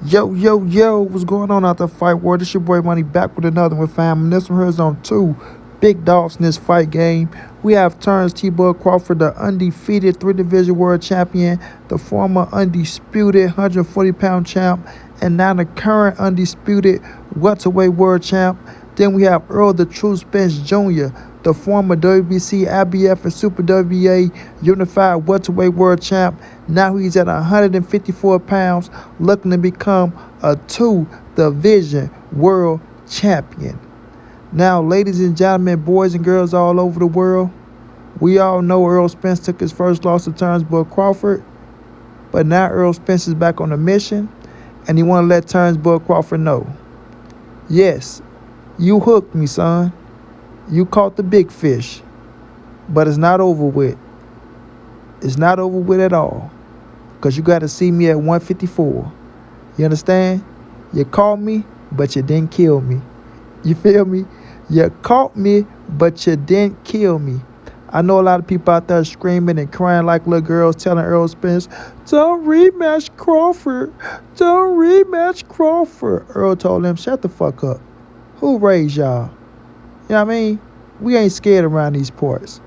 Yo, what's going on out the fight world? This your boy Money back with another one, fam. And this one here is on two big dogs in this fight game. We have Terence Crawford, the undefeated 3-division world champion, the former undisputed 140-pound champ, and now the current undisputed welterweight world champ. Then we have Errol, the true Spence Jr., the former WBC, IBF, and Super WBA unified welterweight world champ. Now he's at 154 pounds, looking to become a 2-division world champion. Now, ladies and gentlemen, boys and girls all over the world, we all know Errol Spence took his first loss to Terence Crawford, but now Errol Spence is back on a mission, and he want to let Terence Crawford know, yes, you hooked me, son. You caught the big fish, but it's not over with. It's not over with at all, because you got to see me at 154. You understand? You caught me, but you didn't kill me. You feel me? You caught me, but you didn't kill me. I know a lot of people out there screaming and crying like little girls telling Errol Spence, don't rematch Crawford. Don't rematch Crawford. Errol told them, shut the fuck up. Who raised y'all? You know what I mean? We ain't scared around these parts.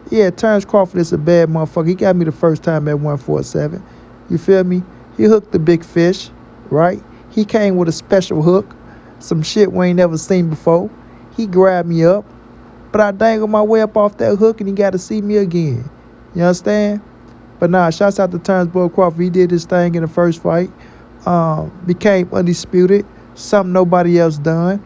Yeah, Terence Crawford is a bad motherfucker. He got me the first time at 147. You feel me? He hooked the big fish, right? He came with a special hook. Some shit we ain't never seen before. He grabbed me up. But I dangled my way up off that hook and he got to see me again. You understand? But nah, shouts out to Terence Crawford. He did his thing in the first fight. Became undisputed. Something nobody else done.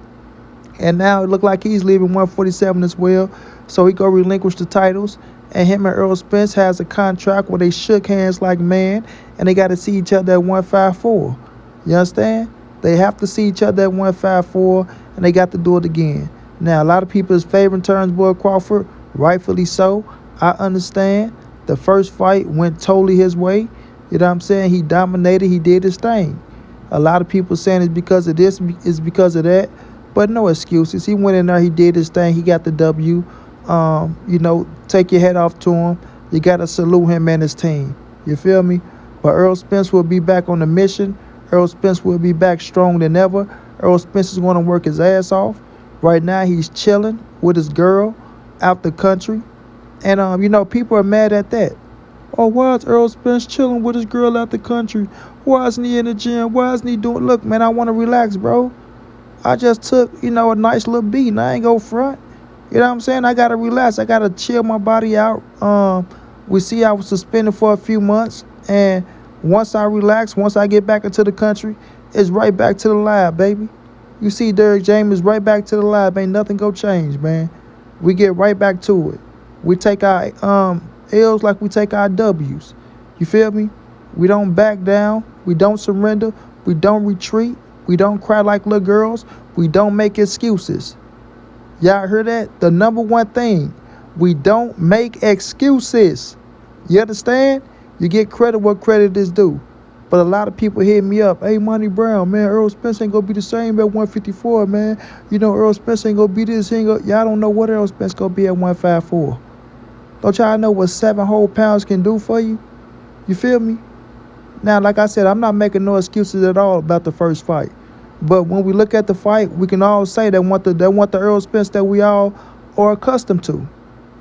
And now it look like he's leaving 147 as well. So he go relinquish the titles. And him and Errol Spence has a contract where they shook hands like man. And they got to see each other at 154. You understand? They have to see each other at 154. And they got to do it again. Now, a lot of people is favoring Terence Crawford. Rightfully so. I understand. The first fight went totally his way. You know what I'm saying? He dominated. He did his thing. A lot of people saying it's because of this. It's because of that. But no excuses. He went in there. He did his thing. He got the W. Take your head off to him. You got to salute him and his team. You feel me? But Errol Spence will be back on the mission. Errol Spence will be back strong than ever. Errol Spence is going to work his ass off. Right now, he's chilling with his girl out the country. And, people are mad at that. Oh, why is Errol Spence chilling with his girl out the country? Why isn't he in the gym? Why isn't he doing... Look, man, I want to relax, bro. I just took, a nice little beating. I ain't go front. You know what I'm saying? I got to relax. I got to chill my body out. We see I was suspended for a few months. And once I relax, once I get back into the country, it's right back to the lab, baby. You see Derrick James right back to the lab. Ain't nothing go change, man. We get right back to it. We take our L's like we take our W's. You feel me? We don't back down. We don't surrender. We don't retreat. We don't cry like little girls. We don't make excuses. Y'all heard that? The number one thing. We don't make excuses. You understand? You get credit where credit is due. But a lot of people hit me up. Hey, montray-brown, man, Errol Spence ain't going to be the same at 154, man. Errol Spence ain't going to be this. Y'all don't know what Errol Spence going to be at 154. Don't y'all know what 7 whole pounds can do for you? You feel me? Now, like I said, I'm not making no excuses at all about the first fight. But when we look at the fight, we can all say they want the Errol Spence that we all are accustomed to.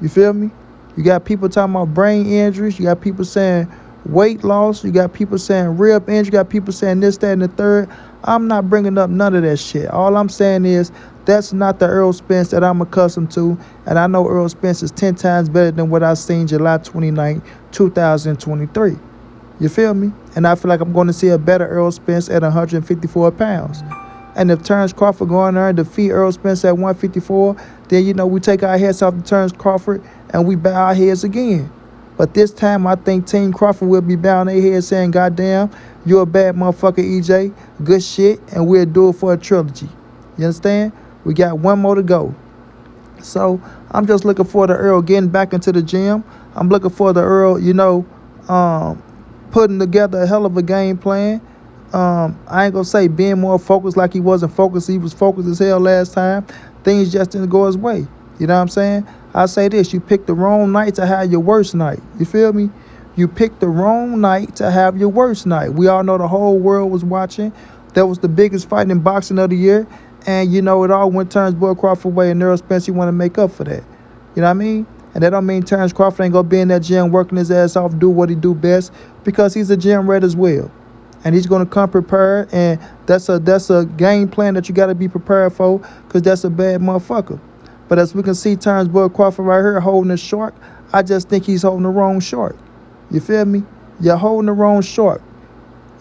You feel me? You got people talking about brain injuries. You got people saying weight loss. You got people saying rib injury. You got people saying this, that, and the third. I'm not bringing up none of that shit. All I'm saying is that's not the Errol Spence that I'm accustomed to. And I know Errol Spence is 10 times better than what I seen July 29, 2023. You feel me? And I feel like I'm going to see a better Errol Spence at 154 pounds. And if Terence Crawford go in there and defeat Errol Spence at 154, then, we take our heads off to Terence Crawford and we bow our heads again. But this time, I think Team Crawford will be bowing their heads saying, goddamn, you're a bad motherfucker, EJ. Good shit. And we'll do it for a trilogy. You understand? We got one more to go. So I'm just looking for the Errol getting back into the gym. I'm looking for the Errol, putting together a hell of a game plan. I ain't going to say being more focused like he wasn't focused. He was focused as hell last time. Things just didn't go his way. You know what I'm saying? I say this, you picked the wrong night to have your worst night. You feel me? You picked the wrong night to have your worst night. We all know the whole world was watching. That was the biggest fight in boxing of the year. And, it all went Terence Boy Crawford way, and Errol Spence, you want to make up for that. You know what I mean? And that don't mean Terence Crawford ain't going to be in that gym working his ass off, do what he do best, because he's a gym rat as well. And he's going to come prepared, and that's a game plan that you got to be prepared for, because that's a bad motherfucker. But as we can see, Terence Boy Crawford right here holding a shark, I just think he's holding the wrong shark. You feel me? You're holding the wrong shark.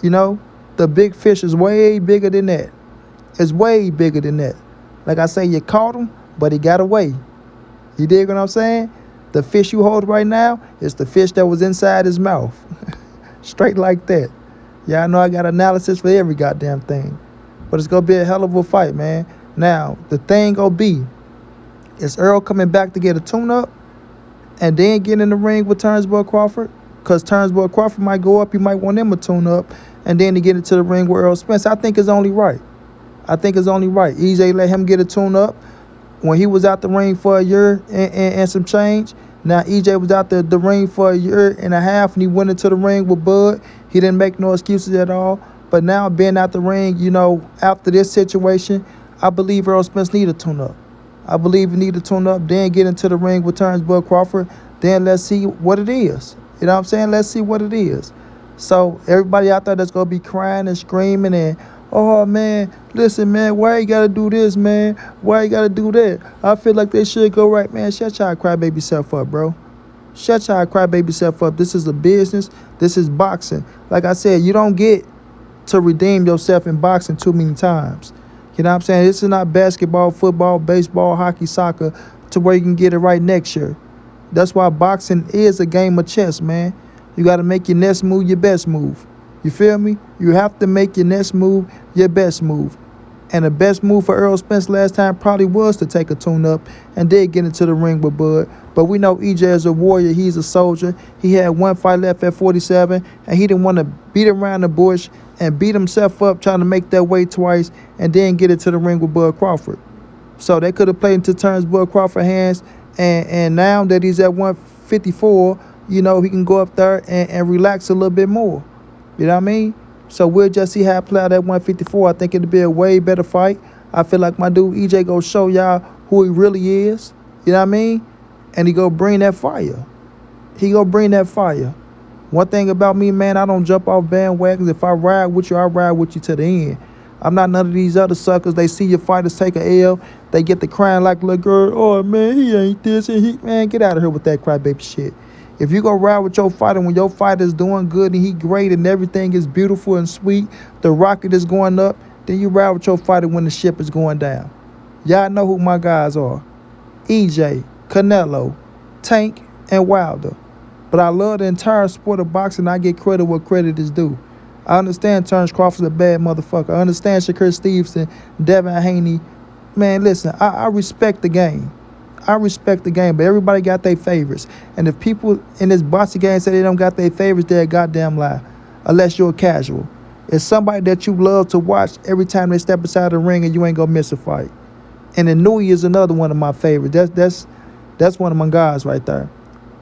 The big fish is way bigger than that. It's way bigger than that. Like I say, you caught him, but he got away. You dig what I'm saying? The fish you hold right now is the fish that was inside his mouth. Straight like that. Yeah, I know I got analysis for every goddamn thing. But it's going to be a hell of a fight, man. Now, the thing going to be, is Errol coming back to get a tune-up and then get in the ring with Terence Boy Crawford? Because Terence Boy Crawford might go up, he might want him a tune-up, and then to get into the ring with Errol Spence. I think it's only right. EJ let him get a tune-up when he was out the ring for a year and some change. Now, EJ was out the ring for a year and a half, and he went into the ring with Bud. He didn't make no excuses at all. But now, being out the ring, after this situation, I believe Errol Spence need a tune-up. I believe he need a tune-up, then get into the ring with Terence Boy Crawford. Then let's see what it is. You know what I'm saying? Let's see what it is. So, everybody out there that's going to be crying and screaming and, oh, man, listen, man, why you got to do this, man? Why you got to do that? I feel like they should go right. Man, shut y'all crybaby self up, bro. Shut y'all crybaby self up. This is a business. This is boxing. Like I said, you don't get to redeem yourself in boxing too many times. You know what I'm saying? This is not basketball, football, baseball, hockey, soccer, to where you can get it right next year. That's why boxing is a game of chess, man. You got to make your next move your best move. You feel me? You have to make your next move your best move. And the best move for Errol Spence last time probably was to take a tune-up and then get into the ring with Bud. But we know EJ is a warrior. He's a soldier. He had one fight left at 47, and he didn't want to beat around the bush and beat himself up trying to make that weight twice and then get into the ring with Bud Crawford. So they could have played into Terence Bud Crawford's hands, and now that he's at 154, he can go up there and relax a little bit more. You know what I mean? So we'll just see how it play out at 154. I think it'll be a way better fight. I feel like my dude EJ go show y'all who he really is. You know what I mean? And he go bring that fire. One thing about me, man, I don't jump off bandwagons. If I ride with you, I ride with you to the end. I'm not none of these other suckers. They see your fighters take a L. They get to crying like a little girl. Oh, man, he ain't this. And man, get out of here with that crybaby shit. If you go ride with your fighter when your fighter's doing good and he great and everything is beautiful and sweet, the rocket is going up, then you ride with your fighter when the ship is going down. Y'all know who my guys are. EJ, Canelo, Tank, and Wilder. But I love the entire sport of boxing. I get credit where credit is due. I understand Terence Crawford's a bad motherfucker. I understand Shakur Stevenson, Devin Haney. Man, listen, I respect the game. But everybody got their favorites. And if people in this boxing game say they don't got their favorites, they're a goddamn lie. Unless you're a casual. It's somebody that you love to watch every time they step inside the ring and you ain't gonna miss a fight. And then Nui is another one of my favorites. That's one of my guys right there.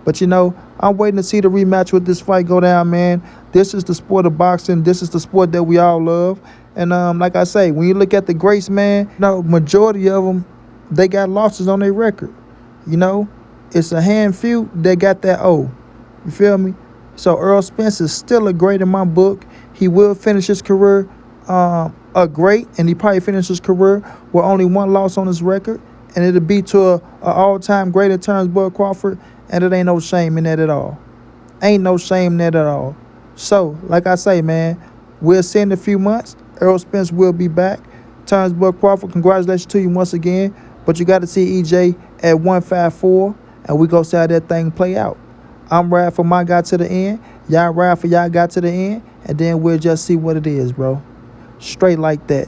But I'm waiting to see the rematch with this fight go down, man. This is the sport of boxing. This is the sport that we all love. And like I say, when you look at the greats, man, majority of them, they got losses on their record. It's a handful that got that O. You feel me? So Errol Spence is still a great in my book. He will finish his career a great, and he probably finish his career with only one loss on his record, and it'll be to a all-time great in Terence Bud Crawford, and it ain't no shame in that at all. So, like I say, man, we'll see in a few months. Errol Spence will be back. Terence Bud Crawford, congratulations to you once again. But you got to see EJ at 154, and we go see how that thing play out. I'm riding for my guy to the end. Y'all ride for y'all guy to the end, and then we'll just see what it is, bro. Straight like that.